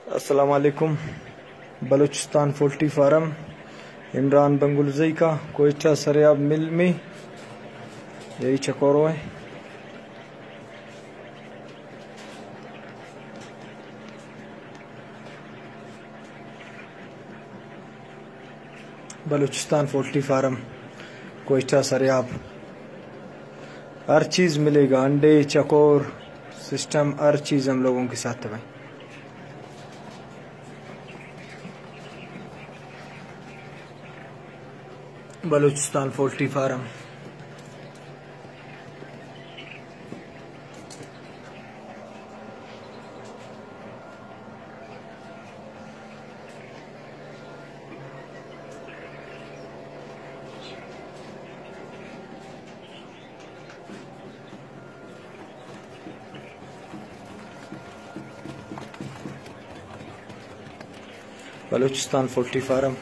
अस्सलाम वालेकुम। Balochistan poultry farm Imran Bangulzai का कोयटा सरियाब मिल में यही चकोरों है। बलूचिस्तान पोल्ट्री फार्म कोयटा सरियाब हर चीज़ मिलेगा, अंडे चकोर सिस्टम हर चीज़ हम लोगों के साथ है भाई। Balochistan poultry farm Balochistan poultry farm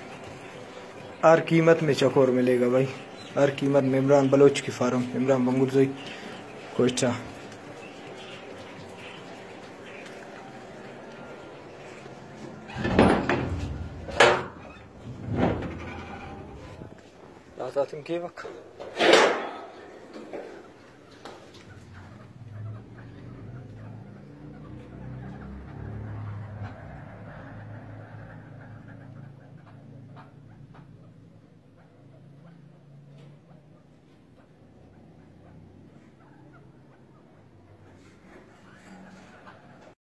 हर कीमत में चकोर मिलेगा भाई, हर कीमत में। इमरान बलोच की फार्म इमरान बंगुलजई कोयटा। तुम के वक्त